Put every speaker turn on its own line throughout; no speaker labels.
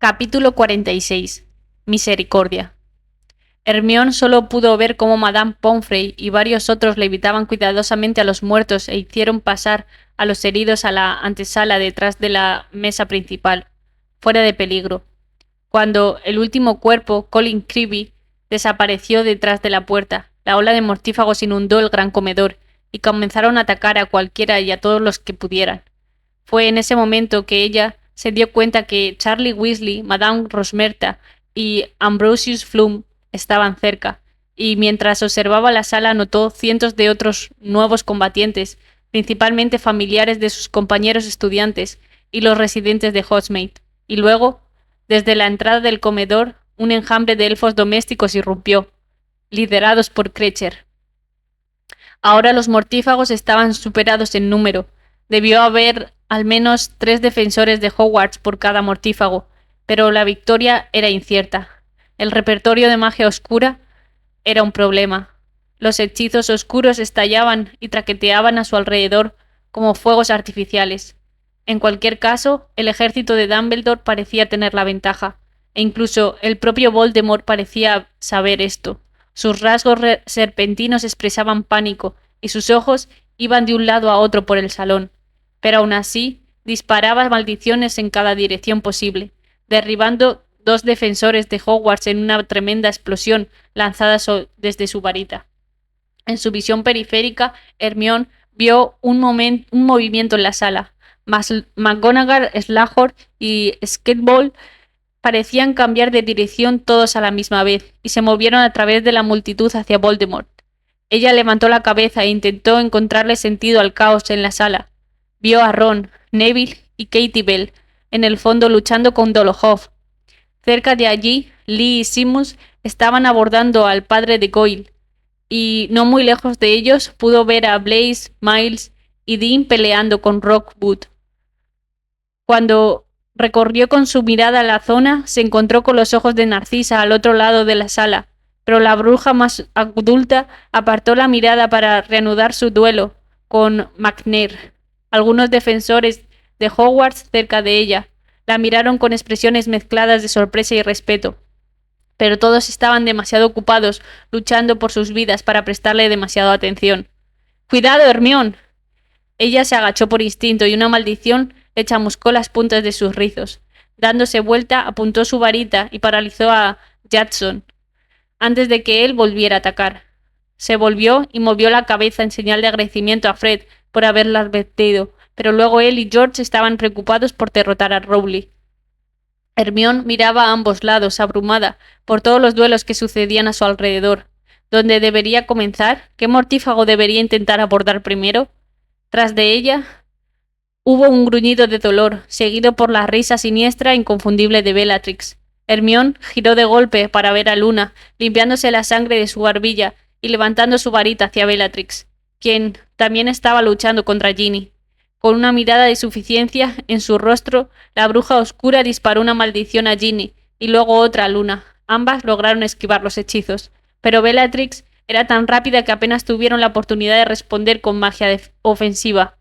Capítulo 46. Misericordia. Hermione solo pudo ver cómo Madame Pomfrey y varios otros levitaban cuidadosamente a los muertos e hicieron pasar a los heridos a la antesala detrás de la mesa principal, fuera de peligro. Cuando el último cuerpo, Colin Creevy, desapareció detrás de la puerta, la ola de mortífagos inundó el gran comedor y comenzaron a atacar a cualquiera y a todos los que pudieran. Fue en ese momento que ella se dio cuenta que Charlie Weasley, Madame Rosmerta y Ambrosius Flum estaban cerca, y mientras observaba la sala notó cientos de otros nuevos combatientes, principalmente familiares de sus compañeros estudiantes y los residentes de Hogsmeade, y luego, desde la entrada del comedor, un enjambre de elfos domésticos irrumpió, liderados por Kreacher. Ahora los mortífagos estaban superados en número. Debió haber al menos 3 defensores de Hogwarts por cada mortífago, pero la victoria era incierta. El repertorio de magia oscura era un problema. Los hechizos oscuros estallaban y traqueteaban a su alrededor como fuegos artificiales. En cualquier caso, el ejército de Dumbledore parecía tener la ventaja, e incluso el propio Voldemort parecía saber esto. Sus rasgos serpentinos expresaban pánico, y sus ojos iban de un lado a otro por el salón. Pero aún así, disparaba maldiciones en cada dirección posible, derribando 2 defensores de Hogwarts en una tremenda explosión lanzada desde su varita. En su visión periférica, Hermione vio un movimiento en la sala. McGonagall, Slughorn y Skateball parecían cambiar de dirección todos a la misma vez, y se movieron a través de la multitud hacia Voldemort. Ella levantó la cabeza e intentó encontrarle sentido al caos en la sala. Vio a Ron, Neville y Katie Bell en el fondo luchando con Dolohov. Cerca de allí, Lee y Seamus estaban abordando al padre de Goyle, y no muy lejos de ellos pudo ver a Blaise, Miles y Dean peleando con Rockwood. Cuando recorrió con su mirada la zona, se encontró con los ojos de Narcisa al otro lado de la sala, pero la bruja más adulta apartó la mirada para reanudar su duelo con McNair. Algunos defensores de Hogwarts cerca de ella la miraron con expresiones mezcladas de sorpresa y respeto, pero todos estaban demasiado ocupados luchando por sus vidas para prestarle demasiada atención. ¡Cuidado, Hermione! Ella se agachó por instinto y una maldición le chamuscó las puntas de sus rizos. Dándose vuelta, apuntó su varita y paralizó a Judson antes de que él volviera a atacar. Se volvió y movió la cabeza en señal de agradecimiento a Fred por haberla advertido, pero luego él y George estaban preocupados por derrotar a Rowley. Hermione miraba a ambos lados, abrumada por todos los duelos que sucedían a su alrededor. ¿Dónde debería comenzar? ¿Qué mortífago debería intentar abordar primero? Tras de ella hubo un gruñido de dolor, seguido por la risa siniestra e inconfundible de Bellatrix. Hermione giró de golpe para ver a Luna, limpiándose la sangre de su barbilla y levantando su varita hacia Bellatrix, quien también estaba luchando contra Ginny. Con una mirada de suficiencia en su rostro, la bruja oscura disparó una maldición a Ginny y luego otra a Luna. Ambas lograron esquivar los hechizos, pero Bellatrix era tan rápida que apenas tuvieron la oportunidad de responder con magia ofensiva.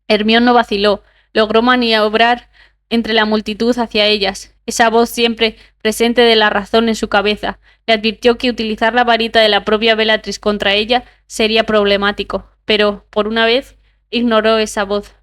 Hermione no vaciló, logró maniobrar entre la multitud hacia ellas. Esa voz siempre presente de la razón en su cabeza le advirtió que utilizar la varita de la propia Bellatrix contra ella sería problemático, pero, por una vez, ignoró esa voz.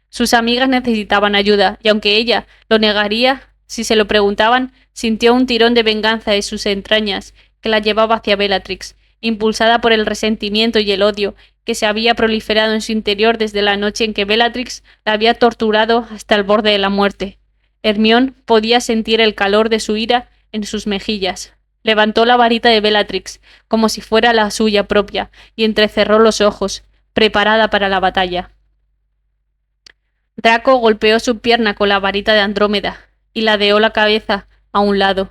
Sus amigas necesitaban ayuda, y aunque ella lo negaría si se lo preguntaban, sintió un tirón de venganza en sus entrañas que la llevaba hacia Bellatrix, impulsada por el resentimiento y el odio que se había proliferado en su interior desde la noche en que Bellatrix la había torturado hasta el borde de la muerte. Hermione podía sentir el calor de su ira en sus mejillas. Levantó la varita de Bellatrix, como si fuera la suya propia, y entrecerró los ojos, preparada para la batalla. Draco golpeó su pierna con la varita de Andrómeda, y ladeó la cabeza a un lado.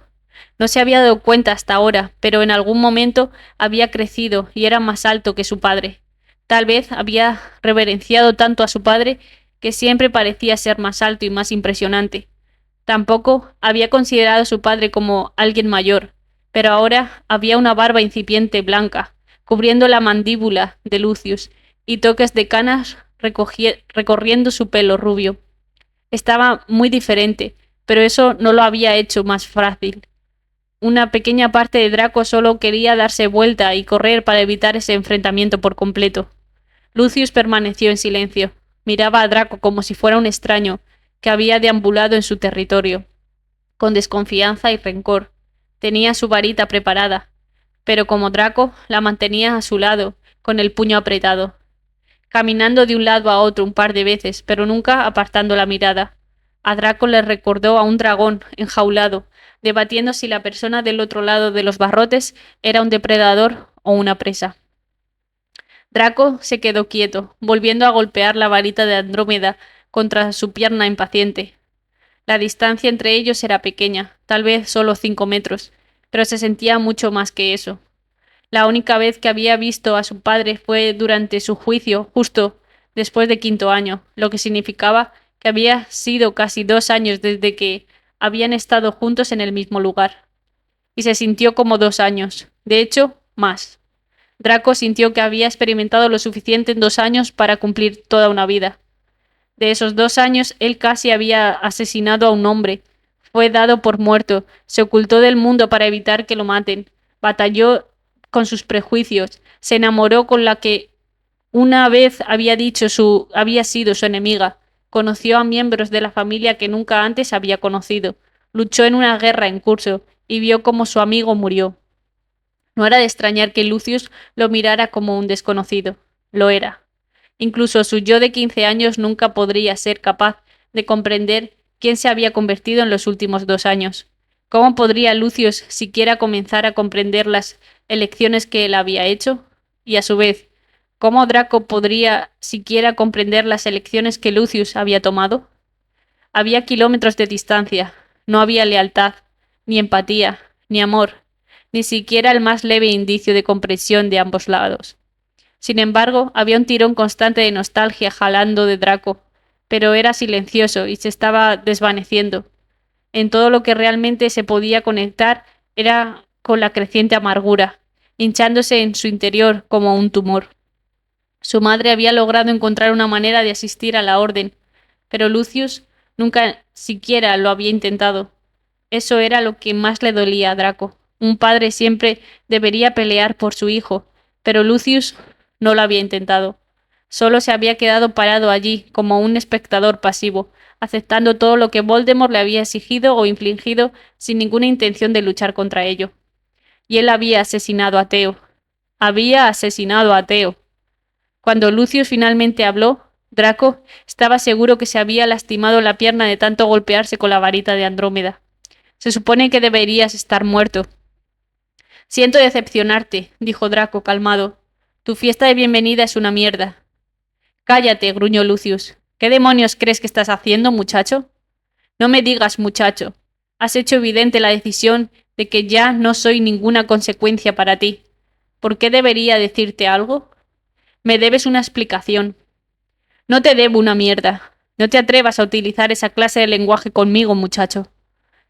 No se había dado cuenta hasta ahora, pero en algún momento había crecido y era más alto que su padre. Tal vez había reverenciado tanto a su padre que siempre parecía ser más alto y más impresionante. Tampoco había considerado a su padre como alguien mayor, pero ahora había una barba incipiente blanca, cubriendo la mandíbula de Lucius, y toques de canas recorriendo su pelo rubio. Estaba muy diferente, pero eso no lo había hecho más fácil. Una pequeña parte de Draco solo quería darse vuelta y correr para evitar ese enfrentamiento por completo. Lucius permaneció en silencio. Miraba a Draco como si fuera un extraño que había deambulado en su territorio, con desconfianza y rencor. Tenía su varita preparada, pero como Draco la mantenía a su lado, con el puño apretado, caminando de un lado a otro un par de veces, pero nunca apartando la mirada. A Draco le recordó a un dragón enjaulado, debatiendo si la persona del otro lado de los barrotes era un depredador o una presa. Draco se quedó quieto, volviendo a golpear la varita de Andrómeda contra su pierna impaciente. La distancia entre ellos era pequeña, tal vez solo 5 metros, pero se sentía mucho más que eso. La única vez que había visto a su padre fue durante su juicio, justo después de 5.º año, lo que significaba que había sido casi 2 años desde que habían estado juntos en el mismo lugar. Y se sintió como 2 años, de hecho, más. Draco sintió que había experimentado lo suficiente en 2 años para cumplir toda una vida. De esos 2 años, él casi había asesinado a un hombre. Fue dado por muerto, se ocultó del mundo para evitar que lo maten, batalló con sus prejuicios, se enamoró con la que una vez había sido su enemiga, conoció a miembros de la familia que nunca antes había conocido, luchó en una guerra en curso y vio cómo su amigo murió. No era de extrañar que Lucius lo mirara como un desconocido. Lo era. Incluso su yo de 15 años nunca podría ser capaz de comprender quién se había convertido en los últimos 2 años. ¿Cómo podría Lucius siquiera comenzar a comprender las elecciones que él había hecho? Y a su vez, ¿cómo Draco podría siquiera comprender las elecciones que Lucius había tomado? Había kilómetros de distancia. No había lealtad, ni empatía, ni amor, ni siquiera el más leve indicio de comprensión de ambos lados. Sin embargo, había un tirón constante de nostalgia jalando de Draco, pero era silencioso y se estaba desvaneciendo. En todo lo que realmente se podía conectar era con la creciente amargura, hinchándose en su interior como un tumor. Su madre había logrado encontrar una manera de asistir a la orden, pero Lucius nunca siquiera lo había intentado. Eso era lo que más le dolía a Draco. Un padre siempre debería pelear por su hijo, pero Lucius no lo había intentado. Solo se había quedado parado allí, como un espectador pasivo, aceptando todo lo que Voldemort le había exigido o infligido sin ninguna intención de luchar contra ello. Y él había asesinado a Theo. Había asesinado a Theo. Cuando Lucius finalmente habló, Draco estaba seguro que se había lastimado la pierna de tanto golpearse con la varita de Andrómeda. Se supone que deberías estar muerto. Siento decepcionarte, dijo Draco calmado. Tu fiesta de bienvenida es una mierda. Cállate, gruñó Lucius. ¿Qué demonios crees que estás haciendo, muchacho? No me digas, muchacho. Has hecho evidente la decisión de que ya no soy ninguna consecuencia para ti. ¿Por qué debería decirte algo? Me debes una explicación. No te debo una mierda. No te atrevas a utilizar esa clase de lenguaje conmigo, muchacho.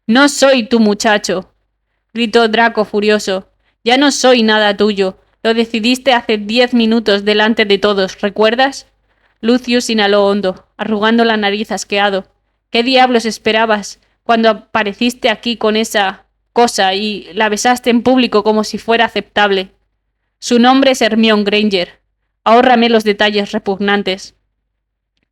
No soy tu muchacho, gritó Draco furioso. Ya no soy nada tuyo. Lo decidiste hace 10 minutos delante de todos, ¿recuerdas? Lucius inhaló hondo, arrugando la nariz asqueado. ¿Qué diablos esperabas cuando apareciste aquí con esa cosa y la besaste en público como si fuera aceptable? Su nombre es Hermione Granger. Ahórrame los detalles repugnantes.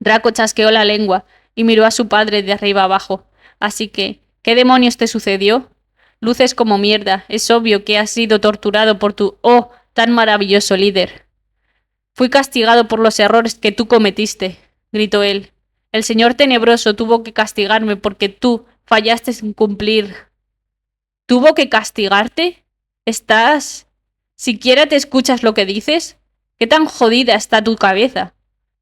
Draco chasqueó la lengua y miró a su padre de arriba abajo. Así que, ¿qué demonios te sucedió? Luces como mierda. Es obvio que has sido torturado por tu, tan maravilloso líder. Fui castigado por los errores que tú cometiste, gritó él. El señor tenebroso tuvo que castigarme porque tú fallaste en cumplir. ¿Tuvo que castigarte? ¿Estás? ¿Siquiera te escuchas lo que dices? ¿Qué tan jodida está tu cabeza?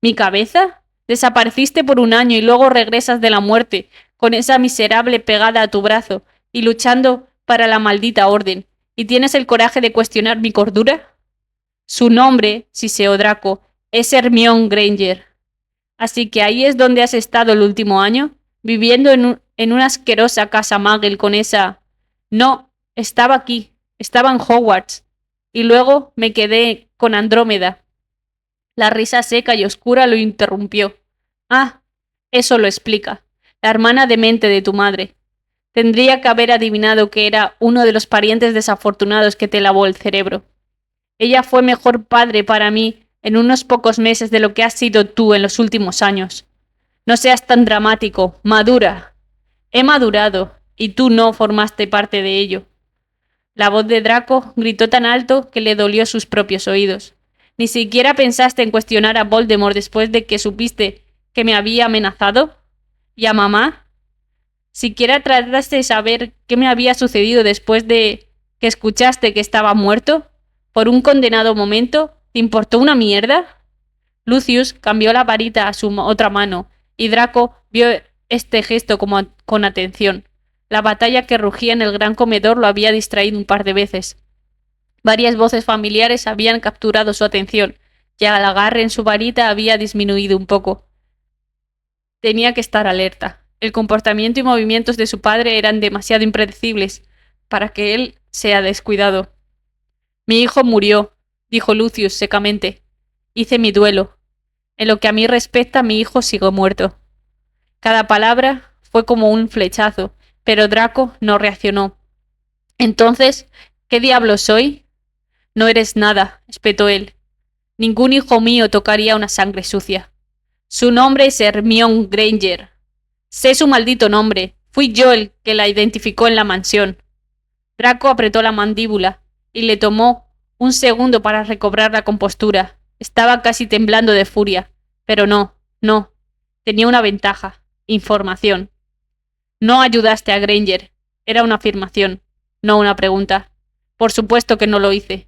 ¿Mi cabeza? Desapareciste por 1 año y luego regresas de la muerte, con esa miserable pegada a tu brazo, y luchando para la maldita orden. ¿Y tienes el coraje de cuestionar mi cordura? Su nombre, siseó Draco, es Hermione Granger. Así que ahí es donde has estado el último año, viviendo en una asquerosa casa Muggle con esa... No, estaba aquí, estaba en Hogwarts. Y luego me quedé con Andrómeda. La risa seca y oscura lo interrumpió. Ah, eso lo explica. La hermana demente de tu madre. Tendría que haber adivinado que era uno de los parientes desafortunados que te lavó el cerebro. Ella fue mejor padre para mí en unos pocos meses de lo que has sido tú en los últimos años. No seas tan dramático, madura. He madurado, y tú no formaste parte de ello. La voz de Draco gritó tan alto que le dolió sus propios oídos. ¿Ni siquiera pensaste en cuestionar a Voldemort después de que supiste que me había amenazado? ¿Y a mamá? ¿Siquiera trataste de saber qué me había sucedido después de que escuchaste que estaba muerto? ¿Por un condenado momento? ¿Te importó una mierda? Lucius cambió la varita a su otra mano, y Draco vio este gesto con atención. La batalla que rugía en el gran comedor lo había distraído un par de veces. Varias voces familiares habían capturado su atención, y el agarre en su varita había disminuido un poco. Tenía que estar alerta. El comportamiento y movimientos de su padre eran demasiado impredecibles para que él sea descuidado. Mi hijo murió, dijo Lucius secamente. Hice mi duelo. En lo que a mí respecta, mi hijo sigue muerto. Cada palabra fue como un flechazo, pero Draco no reaccionó. Entonces, ¿qué diablos soy? No eres nada, espetó él. Ningún hijo mío tocaría una sangre sucia. Su nombre es Hermione Granger. Sé su maldito nombre. Fui yo el que la identificó en la mansión. Draco apretó la mandíbula y le tomó un segundo para recobrar la compostura. Estaba casi temblando de furia. Pero no. Tenía una ventaja. Información. No ayudaste a Granger. Era una afirmación, no una pregunta. Por supuesto que no lo hice.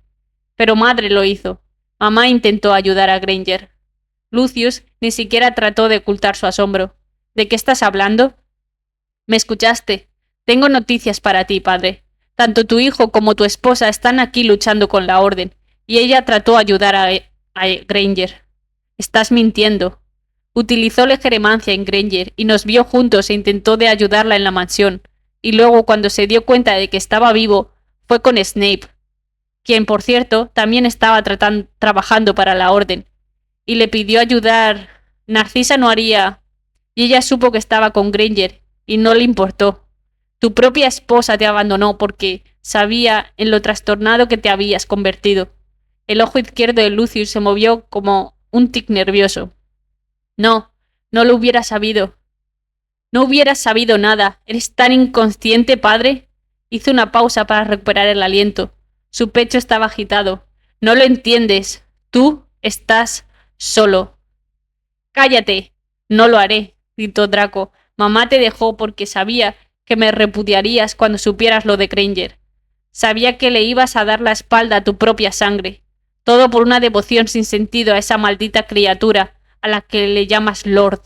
Pero madre lo hizo. Mamá intentó ayudar a Granger. Lucius ni siquiera trató de ocultar su asombro. ¿De qué estás hablando? ¿Me escuchaste? Tengo noticias para ti, padre. Tanto tu hijo como tu esposa están aquí luchando con la Orden, y ella trató de ayudar a Granger. Estás mintiendo. Utilizó legeremancia en Granger y nos vio juntos e intentó de ayudarla en la mansión, y luego cuando se dio cuenta de que estaba vivo, fue con Snape, quien por cierto también estaba trabajando para la Orden, y le pidió ayudar. Narcisa no haría, y ella supo que estaba con Granger, y no le importó. Tu propia esposa te abandonó porque sabía en lo trastornado que te habías convertido. El ojo izquierdo de Lucius se movió como un tic nervioso. No lo hubiera sabido. No hubieras sabido nada. ¿Eres tan inconsciente, padre? Hizo una pausa para recuperar el aliento. Su pecho estaba agitado. No lo entiendes. Tú estás solo. Cállate. No lo haré, gritó Draco. Mamá te dejó porque sabía que me repudiarías cuando supieras lo de Granger. Sabía que le ibas a dar la espalda a tu propia sangre. Todo por una devoción sin sentido a esa maldita criatura a la que le llamas Lord.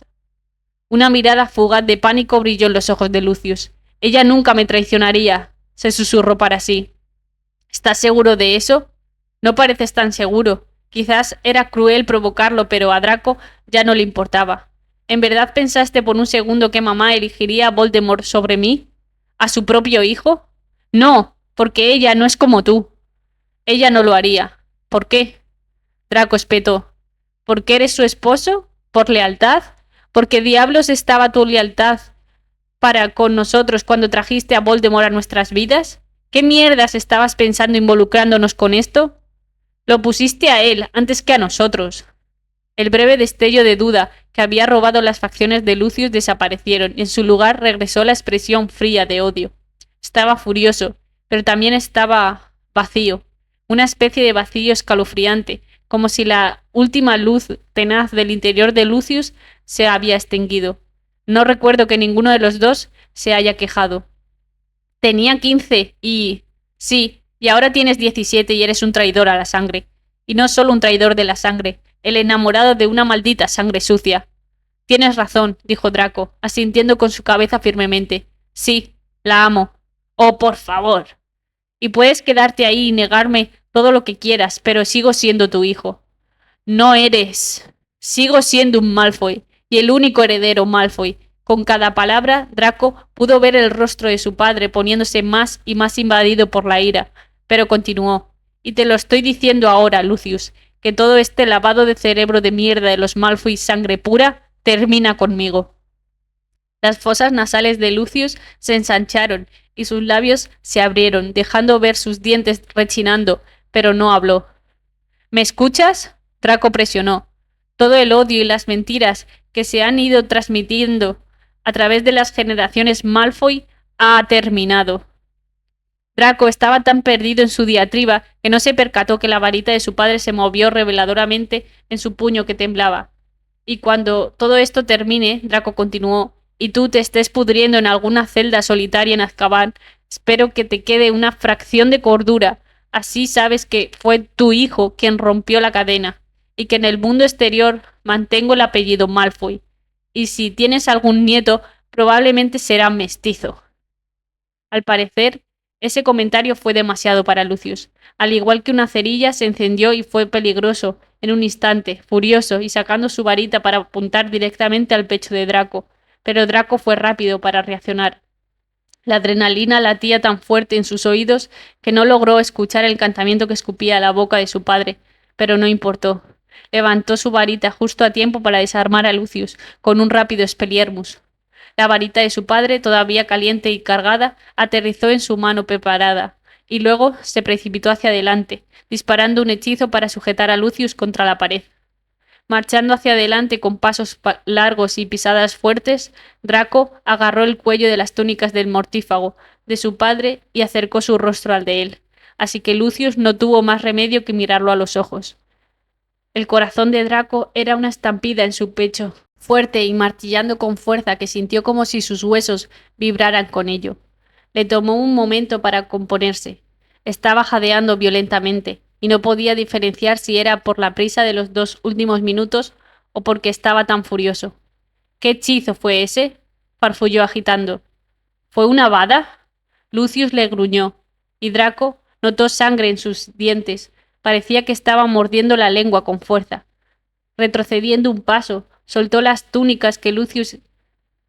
Una mirada fugaz de pánico brilló en los ojos de Lucius. Ella nunca me traicionaría, se susurró para sí. ¿Estás seguro de eso? No pareces tan seguro. Quizás era cruel provocarlo, pero a Draco ya no le importaba. ¿En verdad pensaste por un segundo que mamá elegiría a Voldemort sobre mí? ¿A su propio hijo? No, porque ella no es como tú. Ella no lo haría. ¿Por qué? Draco espetó. ¿Por qué eres su esposo? ¿Por lealtad? ¿Por qué diablos estaba tu lealtad para con nosotros cuando trajiste a Voldemort a nuestras vidas? ¿Qué mierdas estabas pensando involucrándonos con esto? Lo pusiste a él antes que a nosotros. El breve destello de duda que había robado las facciones de Lucius desaparecieron y en su lugar regresó la expresión fría de odio. Estaba furioso, pero también estaba vacío, una especie de vacío escalofriante, como si la última luz tenaz del interior de Lucius se había extinguido. No recuerdo que ninguno de los dos se haya quejado. Tenía 15 y... Sí, y ahora tienes 17 y eres un traidor a la sangre. Y no solo un traidor de la sangre, el enamorado de una maldita sangre sucia. Tienes razón, dijo Draco, asintiendo con su cabeza firmemente. Sí, la amo. Oh, por favor. Y puedes quedarte ahí y negarme todo lo que quieras, pero sigo siendo tu hijo. No eres. Sigo siendo un Malfoy, y el único heredero Malfoy. Con cada palabra, Draco pudo ver el rostro de su padre poniéndose más y más invadido por la ira, pero continuó. Y te lo estoy diciendo ahora, Lucius, que todo este lavado de cerebro de mierda de los Malfoy sangre pura termina conmigo. Las fosas nasales de Lucius se ensancharon y sus labios se abrieron, dejando ver sus dientes rechinando, pero no habló. ¿Me escuchas? Draco presionó. Todo el odio y las mentiras que se han ido transmitiendo a través de las generaciones Malfoy ha terminado. Draco estaba tan perdido en su diatriba que no se percató que la varita de su padre se movió reveladoramente en su puño que temblaba. Y cuando todo esto termine, Draco continuó, y tú te estés pudriendo en alguna celda solitaria en Azkaban, espero que te quede una fracción de cordura. Así sabes que fue tu hijo quien rompió la cadena, y que en el mundo exterior mantengo el apellido Malfoy. Y si tienes algún nieto, probablemente será mestizo. Al parecer, ese comentario fue demasiado para Lucius. Al igual que una cerilla, se encendió y fue peligroso, en un instante, furioso, y sacando su varita para apuntar directamente al pecho de Draco. Pero Draco fue rápido para reaccionar. La adrenalina latía tan fuerte en sus oídos que no logró escuchar el encantamiento que escupía a la boca de su padre, pero no importó. Levantó su varita justo a tiempo para desarmar a Lucius, con un rápido Expelliarmus. La varita de su padre, todavía caliente y cargada, aterrizó en su mano preparada, y luego se precipitó hacia adelante, disparando un hechizo para sujetar a Lucius contra la pared. Marchando hacia adelante con pasos largos y pisadas fuertes, Draco agarró el cuello de las túnicas del mortífago de su padre y acercó su rostro al de él, así que Lucius no tuvo más remedio que mirarlo a los ojos. El corazón de Draco era una estampida en su pecho, fuerte y martillando con fuerza que sintió como si sus huesos vibraran con ello. Le tomó un momento para componerse. Estaba jadeando violentamente, y no podía diferenciar si era por la prisa de los 2 últimos minutos o porque estaba tan furioso. ¿Qué hechizo fue ese? Farfulló agitando. ¿Fue una vada? Lucius le gruñó, y Draco notó sangre en sus dientes. Parecía que estaba mordiendo la lengua con fuerza. Retrocediendo un paso, soltó las túnicas que Lucius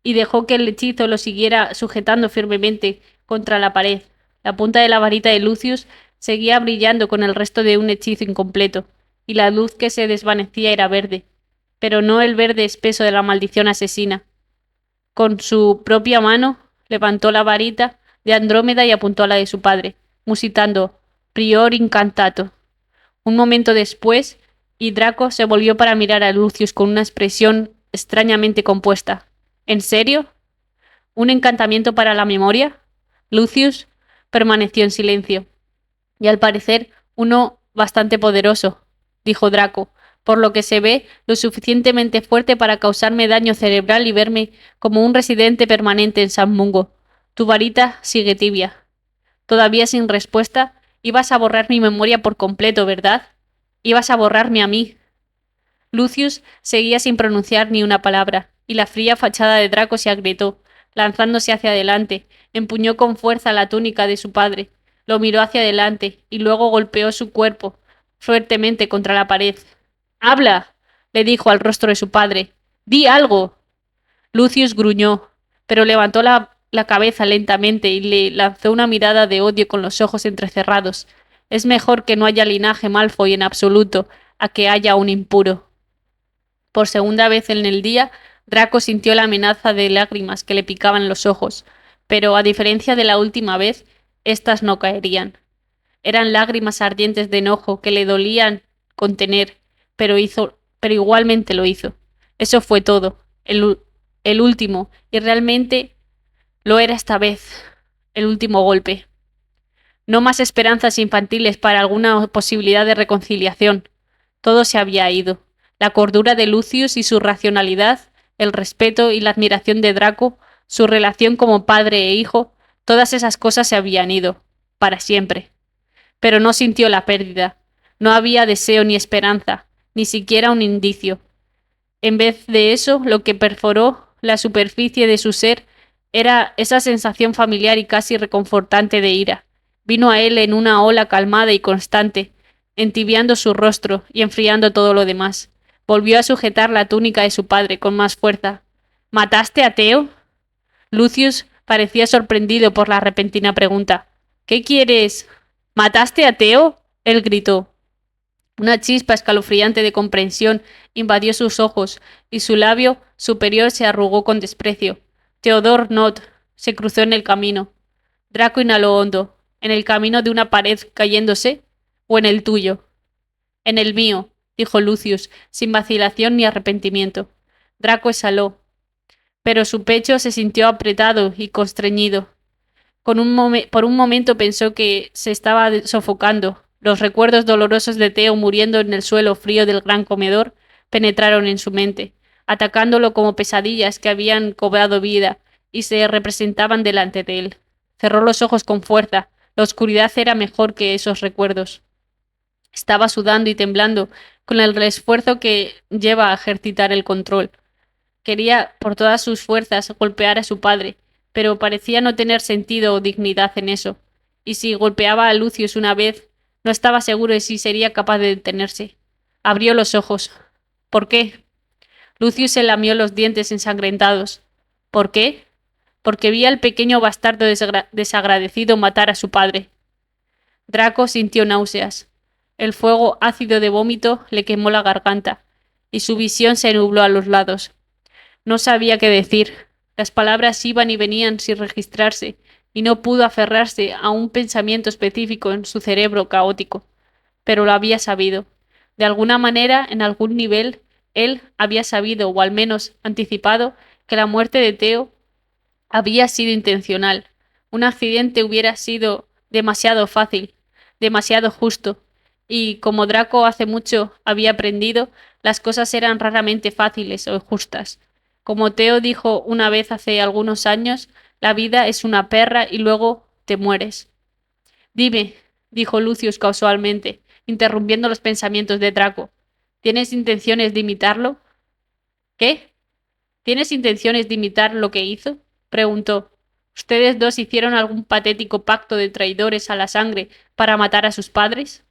y dejó que el hechizo lo siguiera sujetando firmemente contra la pared. La punta de la varita de Lucius seguía brillando con el resto de un hechizo incompleto, y la luz que se desvanecía era verde, pero no el verde espeso de la maldición asesina. Con su propia mano levantó la varita de Andrómeda y apuntó a la de su padre, musitando Prior incantato. Un momento después, y Draco se volvió para mirar a Lucius con una expresión extrañamente compuesta. ¿En serio? ¿Un encantamiento para la memoria? Lucius permaneció en silencio. Y al parecer, uno bastante poderoso, dijo Draco, por lo que se ve lo suficientemente fuerte para causarme daño cerebral y verme como un residente permanente en San Mungo. Tu varita sigue tibia. Todavía sin respuesta, ibas a borrar mi memoria por completo, ¿verdad? Ibas a borrarme a mí. Lucius seguía sin pronunciar ni una palabra, y la fría fachada de Draco se agrietó, lanzándose hacia adelante, empuñó con fuerza la túnica de su padre, lo miró hacia adelante y luego golpeó su cuerpo fuertemente contra la pared. ¡Habla!, le dijo al rostro de su padre. ¡Di algo! Lucius gruñó, pero levantó la cabeza lentamente y le lanzó una mirada de odio con los ojos entrecerrados. Es mejor que no haya linaje Malfoy en absoluto, a que haya un impuro. Por segunda vez en el día, Draco sintió la amenaza de lágrimas que le picaban los ojos, pero a diferencia de la última vez, éstas no caerían. Eran lágrimas ardientes de enojo que le dolían contener, pero igualmente lo hizo. Eso fue todo, el último, y realmente lo era esta vez, el último golpe. No más esperanzas infantiles para alguna posibilidad de reconciliación. Todo se había ido. La cordura de Lucius y su racionalidad, el respeto y la admiración de Draco, su relación como padre e hijo, todas esas cosas se habían ido, para siempre. Pero no sintió la pérdida. No había deseo ni esperanza, ni siquiera un indicio. En vez de eso, lo que perforó la superficie de su ser era esa sensación familiar y casi reconfortante de ira. Vino a él en una ola calmada y constante, entibiando su rostro y enfriando todo lo demás. Volvió a sujetar la túnica de su padre con más fuerza. ¿Mataste a Theo? Lucius parecía sorprendido por la repentina pregunta. ¿Qué quieres? ¿Mataste a Theo? Él gritó. Una chispa escalofriante de comprensión invadió sus ojos y su labio superior se arrugó con desprecio. Theodor Nott se cruzó en el camino. Draco inhaló hondo. ¿En el camino de una pared cayéndose? ¿O en el tuyo? En el mío, dijo Lucius, sin vacilación ni arrepentimiento. Draco exhaló, pero su pecho se sintió apretado y constreñido. Por un momento pensó que se estaba sofocando. Los recuerdos dolorosos de Theo muriendo en el suelo frío del gran comedor penetraron en su mente, atacándolo como pesadillas que habían cobrado vida y se representaban delante de él. Cerró los ojos con fuerza. La oscuridad era mejor que esos recuerdos. Estaba sudando y temblando con el esfuerzo que lleva a ejercitar el control. Quería, por todas sus fuerzas, golpear a su padre, pero parecía no tener sentido o dignidad en eso. Y si golpeaba a Lucius una vez, no estaba seguro de si sería capaz de detenerse. Abrió los ojos. ¿Por qué? Lucius se lamió los dientes ensangrentados. ¿Por qué? Porque vi al pequeño bastardo desagradecido matar a su padre. Draco sintió náuseas. El fuego ácido de vómito le quemó la garganta, y su visión se nubló a los lados. No sabía qué decir. Las palabras iban y venían sin registrarse, y no pudo aferrarse a un pensamiento específico en su cerebro caótico. Pero lo había sabido. De alguna manera, en algún nivel, él había sabido, o al menos anticipado, que la muerte de Theo había sido intencional. Un accidente hubiera sido demasiado fácil, demasiado justo, y como Draco hace mucho había aprendido, las cosas eran raramente fáciles o justas. Como Theo dijo una vez hace algunos años, la vida es una perra y luego te mueres. Dime, dijo Lucius casualmente, interrumpiendo los pensamientos de Draco. ¿Tienes intenciones de imitarlo? ¿Qué? ¿Tienes intenciones de imitar lo que hizo? Preguntó. ¿Ustedes dos hicieron algún patético pacto de traidores a la sangre para matar a sus padres?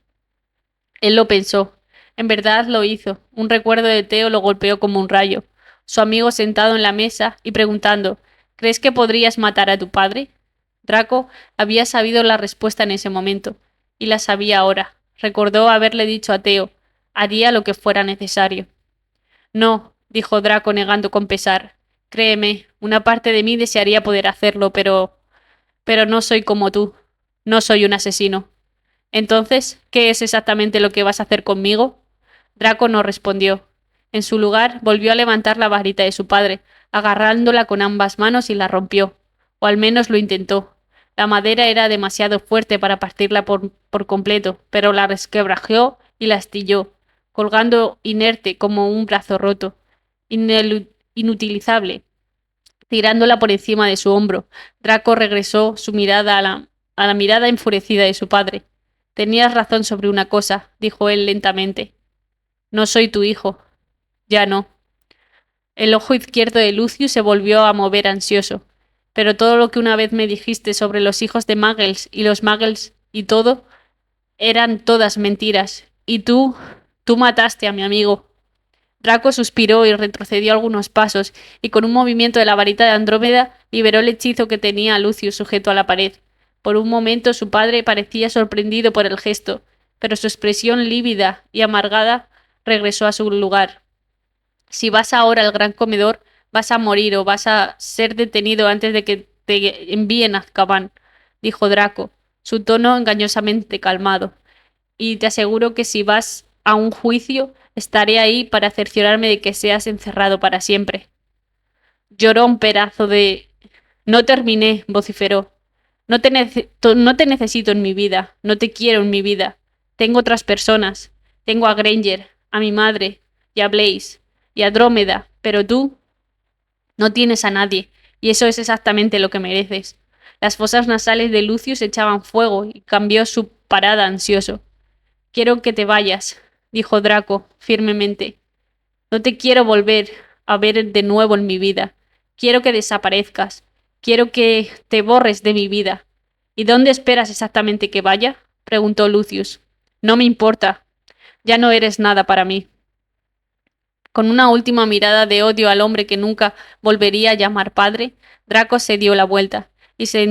Él lo pensó. En verdad lo hizo. Un recuerdo de Theo lo golpeó como un rayo. Su amigo sentado en la mesa y preguntando, ¿crees que podrías matar a tu padre? Draco había sabido la respuesta en ese momento, y la sabía ahora. Recordó haberle dicho a Theo, haría lo que fuera necesario. No, dijo Draco negando con pesar. Créeme, una parte de mí desearía poder hacerlo, pero no soy como tú. No soy un asesino. Entonces, ¿qué es exactamente lo que vas a hacer conmigo? Draco no respondió. En su lugar, volvió a levantar la varita de su padre, agarrándola con ambas manos y la rompió. O al menos lo intentó. La madera era demasiado fuerte para partirla por completo, pero la resquebrajó y la astilló, colgando inerte como un brazo roto, inutilizable, tirándola por encima de su hombro. Draco regresó su mirada a la mirada enfurecida de su padre. Tenías razón sobre una cosa, dijo él lentamente. No soy tu hijo. Ya no. El ojo izquierdo de Lucius se volvió a mover ansioso. Pero todo lo que una vez me dijiste sobre los hijos de Muggles y los Muggles y todo, eran todas mentiras. Y tú mataste a mi amigo. Draco suspiró y retrocedió algunos pasos, y con un movimiento de la varita de Andrómeda liberó el hechizo que tenía a Lucius sujeto a la pared. Por un momento su padre parecía sorprendido por el gesto, pero su expresión lívida y amargada regresó a su lugar. Si vas ahora al gran comedor, vas a morir o vas a ser detenido antes de que te envíen a Azkaban, dijo Draco, su tono engañosamente calmado. Y te aseguro que si vas a un juicio, estaré ahí para cerciorarme de que seas encerrado para siempre. Lloró un pedazo de... No terminé, vociferó. No te necesito en mi vida, no te quiero en mi vida. Tengo otras personas. Tengo a Granger, a mi madre, y a Blaze, y a Drómeda, pero tú no tienes a nadie, y eso es exactamente lo que mereces. Las fosas nasales de Lucius echaban fuego y cambió su parada ansioso. Quiero que te vayas, dijo Draco firmemente. No te quiero volver a ver de nuevo en mi vida. Quiero que desaparezcas. Quiero que te borres de mi vida. ¿Y dónde esperas exactamente que vaya? Preguntó Lucius. No me importa. Ya no eres nada para mí. Con una última mirada de odio al hombre que nunca volvería a llamar padre, Draco se dio la vuelta y se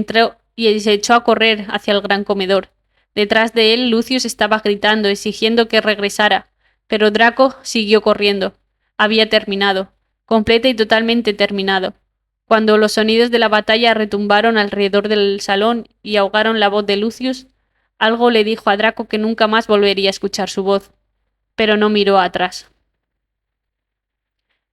echó a correr hacia el gran comedor. Detrás de él, Lucius estaba gritando, exigiendo que regresara, pero Draco siguió corriendo. Había terminado, completa y totalmente terminado. Cuando los sonidos de la batalla retumbaron alrededor del salón y ahogaron la voz de Lucius, algo le dijo a Draco que nunca más volvería a escuchar su voz, pero no miró atrás.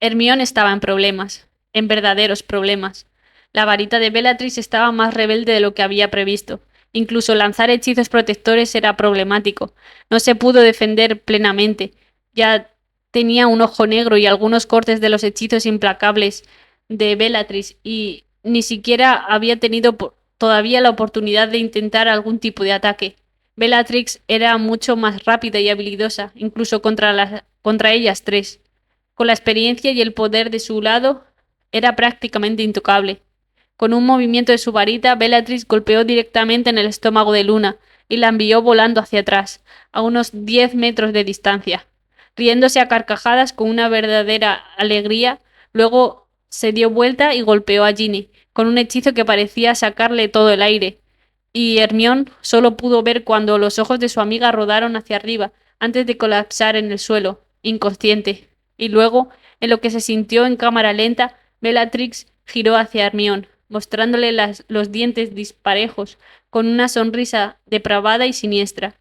Hermione estaba en problemas, en verdaderos problemas. La varita de Bellatrix estaba más rebelde de lo que había previsto. Incluso lanzar hechizos protectores era problemático. No se pudo defender plenamente. Ya tenía un ojo negro y algunos cortes de los hechizos implacables de Bellatrix y ni siquiera había tenido todavía la oportunidad de intentar algún tipo de ataque. Bellatrix era mucho más rápida y habilidosa, incluso contra ellas tres. Con la experiencia y el poder de su lado, era prácticamente intocable. Con un movimiento de su varita, Bellatrix golpeó directamente en el estómago de Luna y la envió volando hacia atrás, a unos 10 metros de distancia. Riéndose a carcajadas con una verdadera alegría, luego se dio vuelta y golpeó a Ginny, con un hechizo que parecía sacarle todo el aire. Y Hermione solo pudo ver cuando los ojos de su amiga rodaron hacia arriba, antes de colapsar en el suelo, inconsciente. Y luego, en lo que se sintió en cámara lenta, Bellatrix giró hacia Hermione, mostrándole los dientes disparejos, con una sonrisa depravada y siniestra.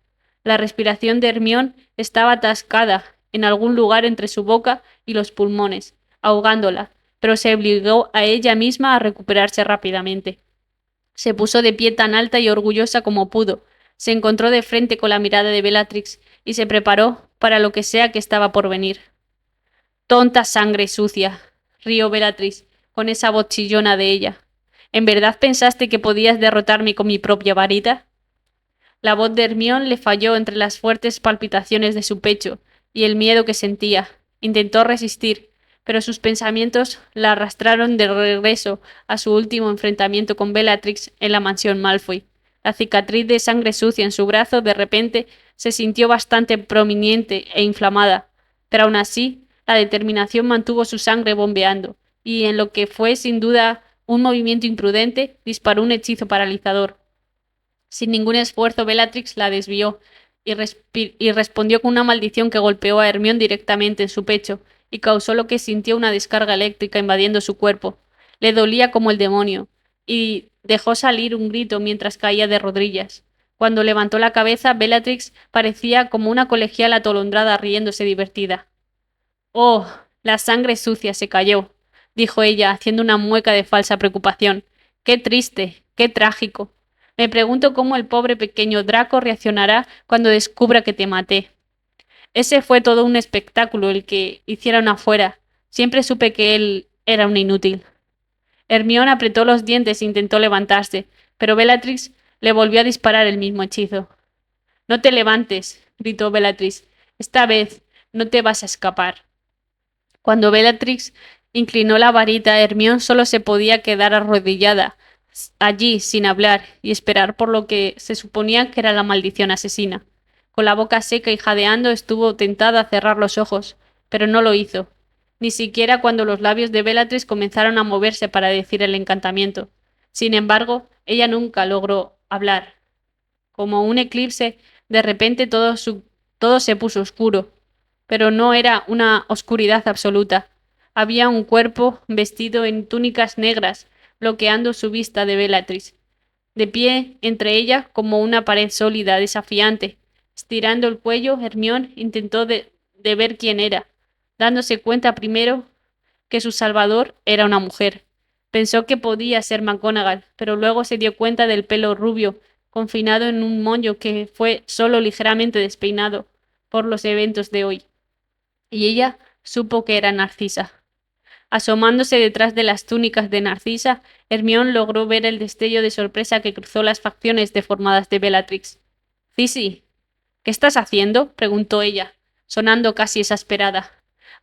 La respiración de Hermione estaba atascada en algún lugar entre su boca y los pulmones, ahogándola, pero se obligó a ella misma a recuperarse rápidamente. Se puso de pie tan alta y orgullosa como pudo, se encontró de frente con la mirada de Bellatrix y se preparó para lo que sea que estaba por venir. Tonta sangre sucia, rió Bellatrix, con esa voz chillona de ella. ¿En verdad pensaste que podías derrotarme con mi propia varita? La voz de Hermione le falló entre las fuertes palpitaciones de su pecho y el miedo que sentía. Intentó resistir, pero sus pensamientos la arrastraron de regreso a su último enfrentamiento con Bellatrix en la mansión Malfoy. La cicatriz de sangre sucia en su brazo de repente se sintió bastante prominente e inflamada, pero aún así la determinación mantuvo su sangre bombeando, y en lo que fue sin duda un movimiento imprudente, disparó un hechizo paralizador. Sin ningún esfuerzo, Bellatrix la desvió y respondió con una maldición que golpeó a Hermione directamente en su pecho y causó lo que sintió una descarga eléctrica invadiendo su cuerpo. Le dolía como el demonio y dejó salir un grito mientras caía de rodillas. Cuando levantó la cabeza, Bellatrix parecía como una colegiala atolondrada riéndose divertida. «Oh, la sangre sucia se cayó», dijo ella, haciendo una mueca de falsa preocupación. «Qué triste, qué trágico. Me pregunto cómo el pobre pequeño Draco reaccionará cuando descubra que te maté». Ese fue todo un espectáculo el que hicieron afuera. Siempre supe que él era un inútil. Hermione apretó los dientes e intentó levantarse, pero Bellatrix le volvió a disparar el mismo hechizo. «No te levantes», gritó Bellatrix. «Esta vez no te vas a escapar». Cuando Bellatrix inclinó la varita, Hermione solo se podía quedar arrodillada allí sin hablar y esperar por lo que se suponía que era la maldición asesina. Con la boca seca y jadeando estuvo tentada a cerrar los ojos, pero no lo hizo, ni siquiera cuando los labios de Bellatrix comenzaron a moverse para decir el encantamiento. Sin embargo, ella nunca logró hablar. Como un eclipse, de repente todo se puso oscuro, pero no era una oscuridad absoluta. Había un cuerpo vestido en túnicas negras, bloqueando su vista de Bellatrix. De pie entre ellas como una pared sólida, desafiante. Estirando el cuello, Hermione intentó de ver quién era, dándose cuenta primero que su salvador era una mujer. Pensó que podía ser McGonagall, pero luego se dio cuenta del pelo rubio, confinado en un moño que fue solo ligeramente despeinado por los eventos de hoy. Y ella supo que era Narcisa. Asomándose detrás de las túnicas de Narcisa, Hermione logró ver el destello de sorpresa que cruzó las facciones deformadas de Bellatrix. «Cissy, ¿qué estás haciendo?», preguntó ella, sonando casi exasperada.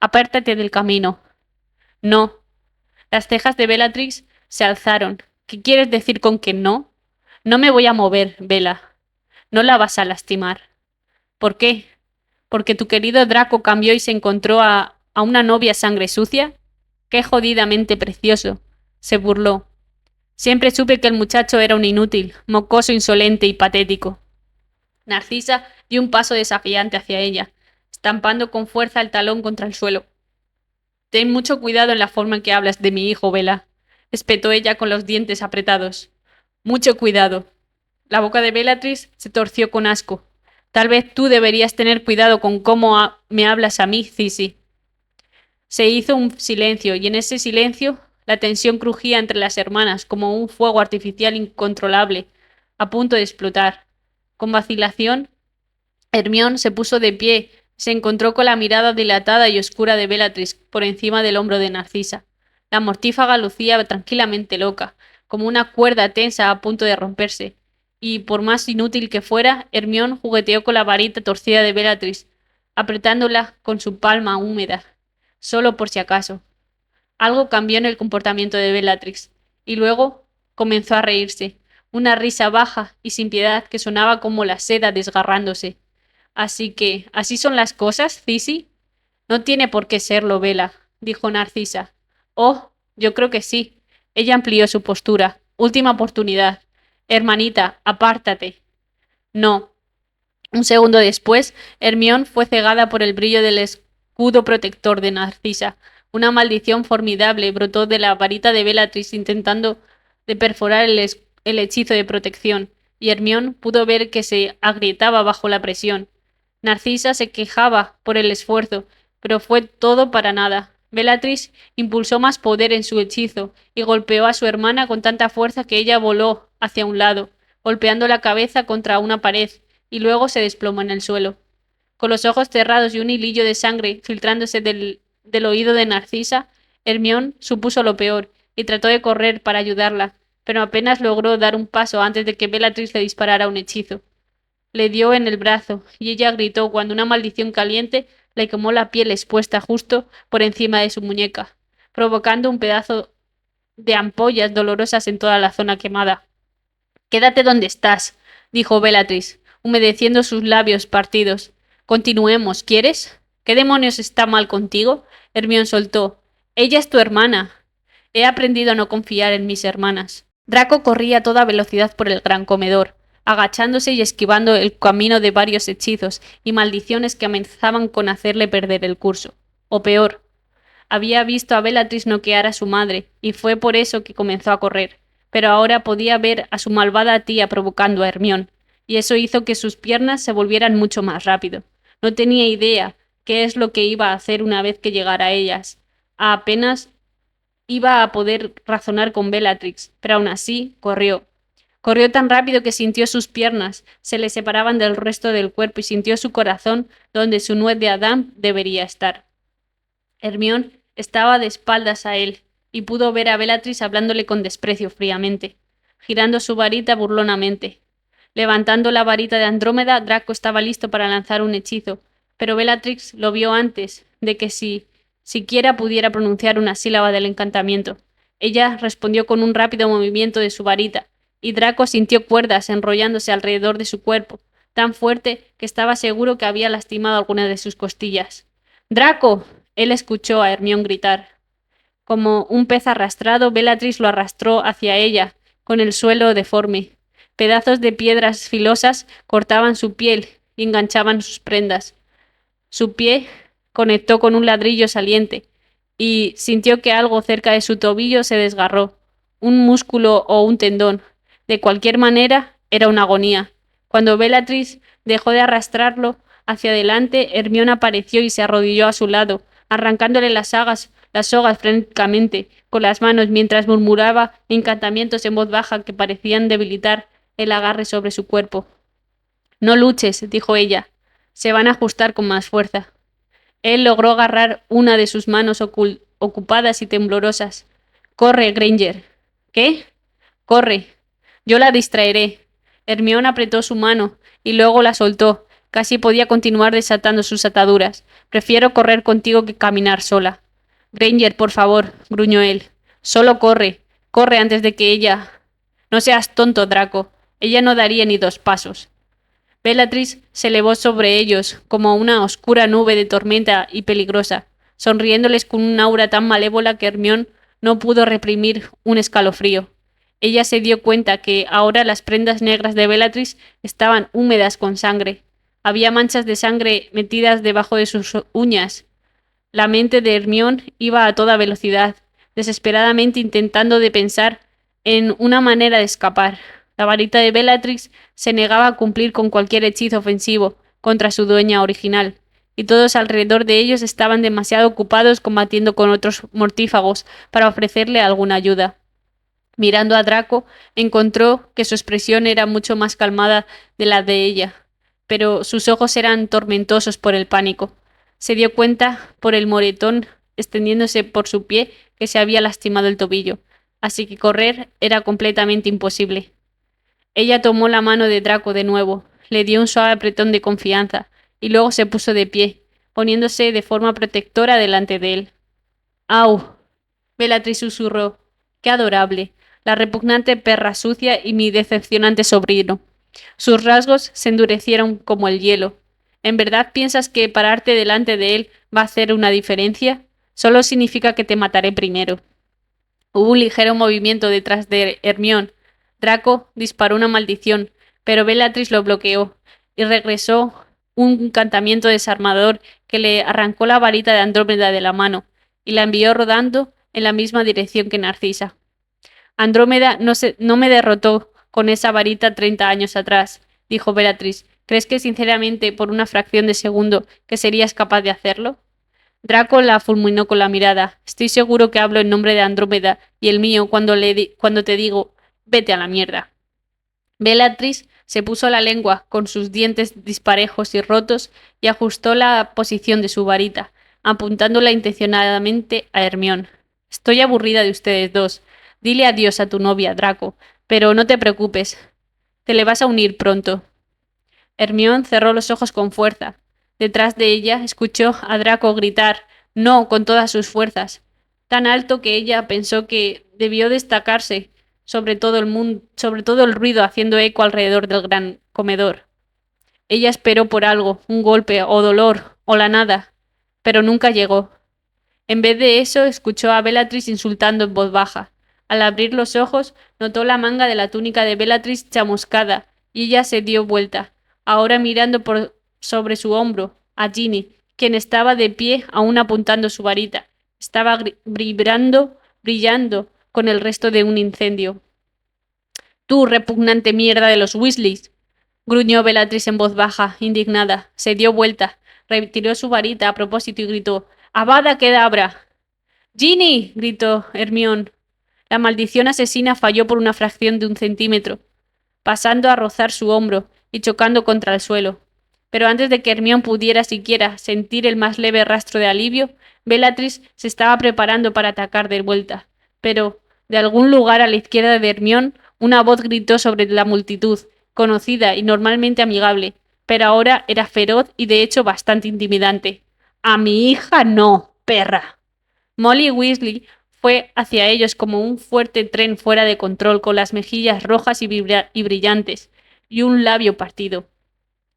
«Apártate del camino». «No». Las cejas de Bellatrix se alzaron. «¿Qué quieres decir con que no?». «No me voy a mover, Bella. No la vas a lastimar». «¿Por qué? ¿Porque tu querido Draco cambió y se encontró a una novia sangre sucia?» «Qué jodidamente precioso», se burló. «Siempre supe que el muchacho era un inútil, mocoso, insolente y patético». Narcisa dio un paso desafiante hacia ella, estampando con fuerza el talón contra el suelo. «Ten mucho cuidado en la forma en que hablas de mi hijo, Bella. espetó ella con los dientes apretados. Mucho cuidado. La boca de Bellatrix se torció con asco. Tal vez tú deberías tener cuidado con cómo me hablas a mí, Cissy. Se hizo un silencio, y en ese silencio la tensión crujía entre las hermanas como un fuego artificial incontrolable, a punto de explotar. Con vacilación, Hermione se puso de pie, se encontró con la mirada dilatada y oscura de Bellatrix por encima del hombro de Narcisa. La mortífaga lucía tranquilamente loca, como una cuerda tensa a punto de romperse, y por más inútil que fuera, Hermione jugueteó con la varita torcida de Bellatrix, apretándola con su palma húmeda, solo por si acaso. Algo cambió en el comportamiento de Bellatrix, y luego comenzó a reírse, una risa baja y sin piedad que sonaba como la seda desgarrándose. Así que, ¿así son las cosas, Cissy? No tiene por qué serlo, Bella, dijo Narcisa. Oh, yo creo que sí. Ella amplió su postura. Última oportunidad. Hermanita, apártate. No. Un segundo después, Hermione fue cegada por el brillo del escudo protector de Narcisa. Una maldición formidable brotó de la varita de Bellatrix intentando de perforar el hechizo de protección, y Hermione pudo ver que se agrietaba bajo la presión. Narcisa se quejaba por el esfuerzo, pero fue todo para nada. Bellatrix impulsó más poder en su hechizo y golpeó a su hermana con tanta fuerza que ella voló hacia un lado, golpeando la cabeza contra una pared, y luego se desplomó en el suelo. Con los ojos cerrados y un hilillo de sangre filtrándose del oído de Narcisa, Hermione supuso lo peor y trató de correr para ayudarla, pero apenas logró dar un paso antes de que Bellatrix le disparara un hechizo. Le dio en el brazo, y ella gritó cuando una maldición caliente le quemó la piel expuesta justo por encima de su muñeca, provocando un pedazo de ampollas dolorosas en toda la zona quemada. Quédate donde estás, dijo Bellatrix, humedeciendo sus labios partidos. Continuemos, ¿quieres? ¿Qué demonios está mal contigo? Hermione soltó. Ella es tu hermana. He aprendido a no confiar en mis hermanas. Draco corría a toda velocidad por el gran comedor, agachándose y esquivando el camino de varios hechizos y maldiciones que amenazaban con hacerle perder el curso. O peor, había visto a Bellatrix noquear a su madre, y fue por eso que comenzó a correr, pero ahora podía ver a su malvada tía provocando a Hermione, y eso hizo que sus piernas se volvieran mucho más rápido. No tenía idea qué es lo que iba a hacer una vez que llegara a ellas. Apenas iba a poder razonar con Bellatrix, pero aún así corrió. Corrió tan rápido que sintió sus piernas, se le separaban del resto del cuerpo y sintió su corazón donde su nuez de Adán debería estar. Hermione estaba de espaldas a él, y pudo ver a Bellatrix hablándole con desprecio fríamente, girando su varita burlonamente. Levantando la varita de Andrómeda, Draco estaba listo para lanzar un hechizo, pero Bellatrix lo vio antes de que siquiera pudiera pronunciar una sílaba del encantamiento. Ella respondió con un rápido movimiento de su varita, y Draco sintió cuerdas enrollándose alrededor de su cuerpo, tan fuerte que estaba seguro que había lastimado alguna de sus costillas. ¡Draco! Él escuchó a Hermione gritar. Como un pez arrastrado, Bellatrix lo arrastró hacia ella, con el suelo deforme. Pedazos de piedras filosas cortaban su piel y enganchaban sus prendas. Su pie conectó con un ladrillo saliente, y sintió que algo cerca de su tobillo se desgarró, un músculo o un tendón. De cualquier manera, era una agonía. Cuando Bellatrix dejó de arrastrarlo hacia adelante, Hermione apareció y se arrodilló a su lado, arrancándole las sogas frenéticamente con las manos mientras murmuraba encantamientos en voz baja que parecían debilitar el agarre sobre su cuerpo. No luches, dijo ella. Se van a ajustar con más fuerza. Él logró agarrar una de sus manos ocupadas y temblorosas. Corre, Granger. ¿Qué? Corre. Yo la distraeré. Hermione apretó su mano y luego la soltó. Casi podía continuar desatando sus ataduras. Prefiero correr contigo que caminar sola. Granger, por favor, gruñó él. Solo corre. Corre antes de que ella... No seas tonto, Draco. Ella no daría ni 2 pasos. Bellatrix se elevó sobre ellos como una oscura nube de tormenta y peligrosa, sonriéndoles con un aura tan malévola que Hermione no pudo reprimir un escalofrío. Ella se dio cuenta que ahora las prendas negras de Bellatrix estaban húmedas con sangre. Había manchas de sangre metidas debajo de sus uñas. La mente de Hermione iba a toda velocidad, desesperadamente intentando de pensar en una manera de escapar. La varita de Bellatrix se negaba a cumplir con cualquier hechizo ofensivo contra su dueña original, y todos alrededor de ellos estaban demasiado ocupados combatiendo con otros mortífagos para ofrecerle alguna ayuda. Mirando a Draco, encontró que su expresión era mucho más calmada de la de ella, pero sus ojos eran tormentosos por el pánico. Se dio cuenta por el moretón extendiéndose por su pie que se había lastimado el tobillo, así que correr era completamente imposible. Ella tomó la mano de Draco de nuevo, le dio un suave apretón de confianza, y luego se puso de pie, poniéndose de forma protectora delante de él. ¡Au! Bellatrix susurró. ¡Qué adorable! La repugnante perra sucia y mi decepcionante sobrino. Sus rasgos se endurecieron como el hielo. ¿En verdad piensas que pararte delante de él va a hacer una diferencia? Solo significa que te mataré primero. Hubo un ligero movimiento detrás de Hermione. Draco disparó una maldición, pero Bellatrix lo bloqueó y regresó un encantamiento desarmador que le arrancó la varita de Andrómeda de la mano y la envió rodando en la misma dirección que Narcisa. Andrómeda no me derrotó con esa varita 30 años atrás, dijo Bellatrix. ¿Crees que sinceramente por una fracción de segundo que serías capaz de hacerlo? Draco la fulminó con la mirada. Estoy seguro que hablo en nombre de Andrómeda y el mío cuando te digo, vete a la mierda. Bellatrix se puso la lengua con sus dientes disparejos y rotos y ajustó la posición de su varita, apuntándola intencionadamente a Hermione. Estoy aburrida de ustedes dos. Dile adiós a tu novia, Draco, pero no te preocupes. Te le vas a unir pronto. Hermione cerró los ojos con fuerza. Detrás de ella escuchó a Draco gritar «no» con todas sus fuerzas, tan alto que ella pensó que debió destacarse sobre todo el ruido haciendo eco alrededor del gran comedor. Ella esperó por algo, un golpe o dolor o la nada, pero nunca llegó. En vez de eso, escuchó a Bellatrix insultando en voz baja. Al abrir los ojos, notó la manga de la túnica de Bellatrix chamuscada y ella se dio vuelta, ahora mirando por sobre su hombro a Ginny, quien estaba de pie aún apuntando su varita. Estaba brillando con el resto de un incendio. «Tú, repugnante mierda de los Weasleys», gruñó Bellatrix en voz baja, indignada. Se dio vuelta, retiró su varita a propósito y gritó «¡Avada Kedavra!». «¡Ginny!», gritó Hermione. La maldición asesina falló por una fracción de un centímetro, pasando a rozar su hombro y chocando contra el suelo. Pero antes de que Hermione pudiera siquiera sentir el más leve rastro de alivio, Bellatrix se estaba preparando para atacar de vuelta. Pero, de algún lugar a la izquierda de Hermione, una voz gritó sobre la multitud, conocida y normalmente amigable, pero ahora era feroz y de hecho bastante intimidante. «¡A mi hija no, perra!». Molly Weasley fue hacia ellos como un fuerte tren fuera de control, con las mejillas rojas y brillantes, y un labio partido.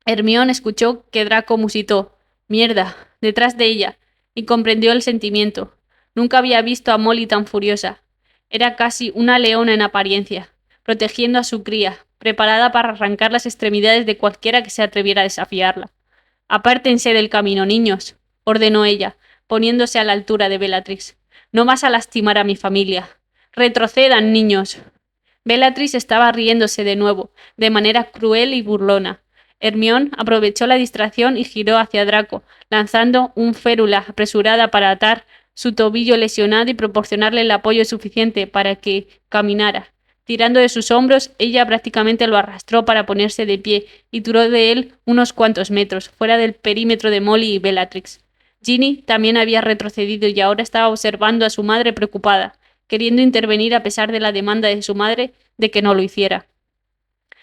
Hermione escuchó que Draco musitó «¡Mierda!» detrás de ella, y comprendió el sentimiento. Nunca había visto a Molly tan furiosa. Era casi una leona en apariencia, protegiendo a su cría, preparada para arrancar las extremidades de cualquiera que se atreviera a desafiarla. «Apártense del camino, niños», ordenó ella, poniéndose a la altura de Bellatrix. «No vas a lastimar a mi familia. Retrocedan, niños». Bellatrix estaba riéndose de nuevo, de manera cruel y burlona. Hermione aprovechó la distracción y giró hacia Draco, lanzando un férula apresurada para atar su tobillo lesionado y proporcionarle el apoyo suficiente para que caminara. Tirando de sus hombros, ella prácticamente lo arrastró para ponerse de pie y tiró de él unos cuantos metros, fuera del perímetro de Molly y Bellatrix. Ginny también había retrocedido y ahora estaba observando a su madre preocupada, queriendo intervenir a pesar de la demanda de su madre de que no lo hiciera.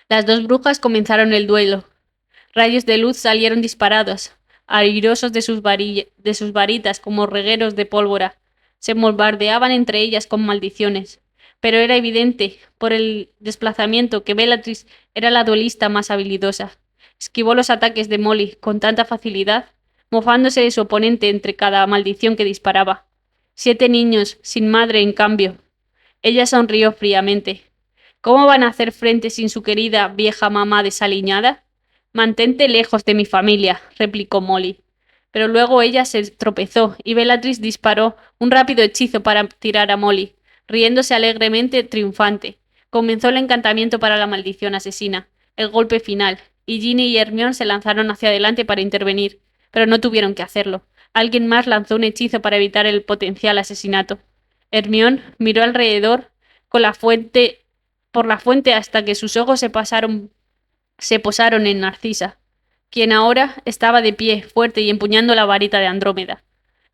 Las dos brujas comenzaron el duelo. Rayos de luz salieron disparados, airosos de sus varitas como regueros de pólvora. Se bombardeaban entre ellas con maldiciones. Pero era evidente, por el desplazamiento, que Bellatrix era la duelista más habilidosa. Esquivó los ataques de Molly con tanta facilidad, mofándose de su oponente entre cada maldición que disparaba. 7 niños, sin madre en cambio. Ella sonrió fríamente. ¿Cómo van a hacer frente sin su querida vieja mamá desaliñada? Mantente lejos de mi familia, replicó Molly. pero luego ella se tropezó y Bellatrix disparó un rápido hechizo para tirar a Molly, riéndose alegremente triunfante. Comenzó el encantamiento para la maldición asesina, el golpe final, y Ginny y Hermione se lanzaron hacia adelante para intervenir, pero no tuvieron que hacerlo. Alguien más lanzó un hechizo para evitar el potencial asesinato. Hermione miró alrededor con por la fuente hasta que sus ojos se posaron en Narcisa, quien ahora estaba de pie, fuerte y empuñando la varita de Andrómeda.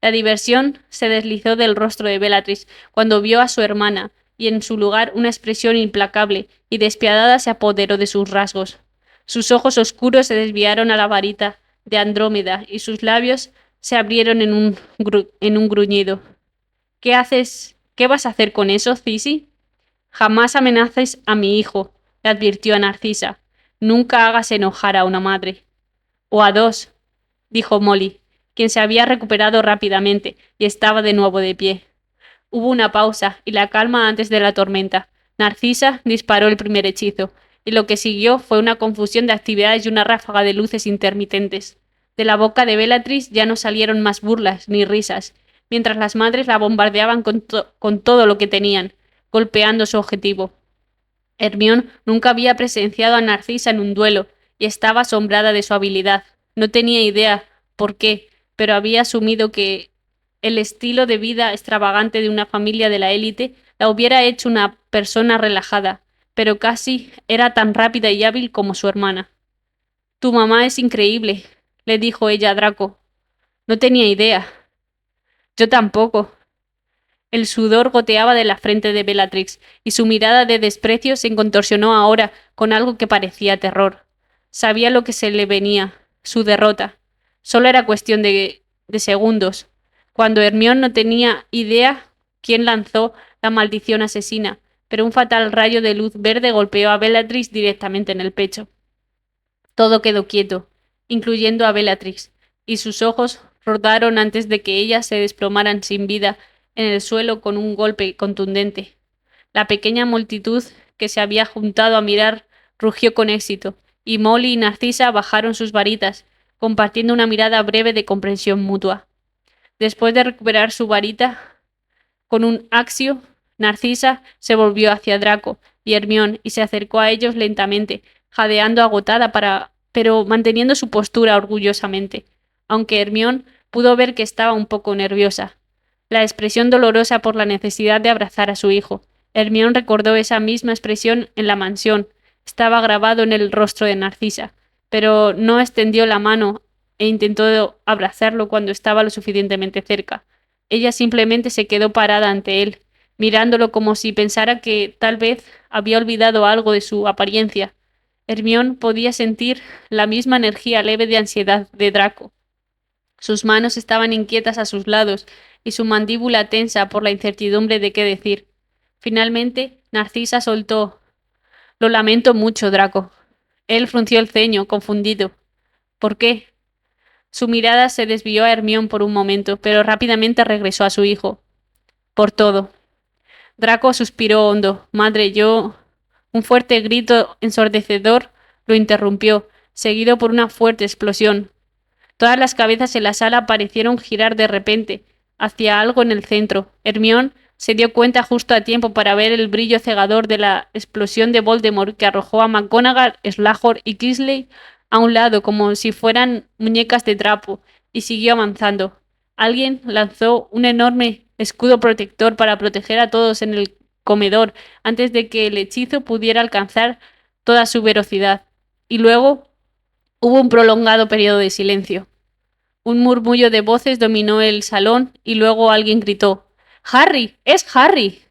La diversión se deslizó del rostro de Bellatrix cuando vio a su hermana, y en su lugar una expresión implacable y despiadada se apoderó de sus rasgos. Sus ojos oscuros se desviaron a la varita de Andrómeda y sus labios se abrieron en un gruñido. ¿Qué haces? ¿Qué vas a hacer con eso, Cissy? Jamás amenaces a mi hijo, le advirtió a Narcisa. Nunca hagas enojar a una madre. O a dos, dijo Molly, quien se había recuperado rápidamente y estaba de nuevo de pie. Hubo una pausa y la calma antes de la tormenta. Narcisa disparó el primer hechizo, y lo que siguió fue una confusión de actividades y una ráfaga de luces intermitentes. De la boca de Bellatrix ya no salieron más burlas ni risas, mientras las madres la bombardeaban con todo lo que tenían, golpeando su objetivo. Hermione nunca había presenciado a Narcisa en un duelo, y estaba asombrada de su habilidad. No tenía idea por qué, pero había asumido que el estilo de vida extravagante de una familia de la élite la hubiera hecho una persona relajada, pero casi era tan rápida y hábil como su hermana. Tu mamá es increíble, le dijo ella a Draco. No tenía idea. Yo tampoco. El sudor goteaba de la frente de Bellatrix, y su mirada de desprecio se contorsionó ahora con algo que parecía terror. Sabía lo que se le venía, su derrota. Solo era cuestión de segundos. Cuando Hermione no tenía idea quién lanzó la maldición asesina, pero un fatal rayo de luz verde golpeó a Bellatrix directamente en el pecho. Todo quedó quieto, incluyendo a Bellatrix, y sus ojos rodaron antes de que ellas se desplomaran sin vida en el suelo con un golpe contundente. La pequeña multitud que se había juntado a mirar rugió con éxito, y Molly y Narcisa bajaron sus varitas, compartiendo una mirada breve de comprensión mutua. Después de recuperar su varita con un axio, Narcisa se volvió hacia Draco y Hermione y se acercó a ellos lentamente, jadeando agotada pero manteniendo su postura orgullosamente, aunque Hermione pudo ver que estaba un poco nerviosa. La expresión dolorosa por la necesidad de abrazar a su hijo. Hermione recordó esa misma expresión en la mansión. Estaba grabado en el rostro de Narcisa, pero no extendió la mano e intentó abrazarlo cuando estaba lo suficientemente cerca. Ella simplemente se quedó parada ante él, mirándolo como si pensara que tal vez había olvidado algo de su apariencia. Hermione podía sentir la misma energía leve de ansiedad de Draco. Sus manos estaban inquietas a sus lados y su mandíbula tensa por la incertidumbre de qué decir. Finalmente, Narcisa soltó: Lo lamento mucho, Draco. Él frunció el ceño, confundido. ¿Por qué? Su mirada se desvió a Hermione por un momento, pero rápidamente regresó a su hijo. Por todo. Draco suspiró hondo. Madre, yo... Un fuerte grito ensordecedor lo interrumpió, seguido por una fuerte explosión. Todas las cabezas en la sala parecieron girar de repente hacia algo en el centro. Hermione se dio cuenta justo a tiempo para ver el brillo cegador de la explosión de Voldemort que arrojó a McGonagall, Slughorn y Kingsley a un lado como si fueran muñecas de trapo, y siguió avanzando. Alguien lanzó un enorme escudo protector para proteger a todos en el comedor antes de que el hechizo pudiera alcanzar toda su velocidad. Y luego hubo un prolongado periodo de silencio. Un murmullo de voces dominó el salón y luego alguien gritó: ¡Harry! ¡Es Harry!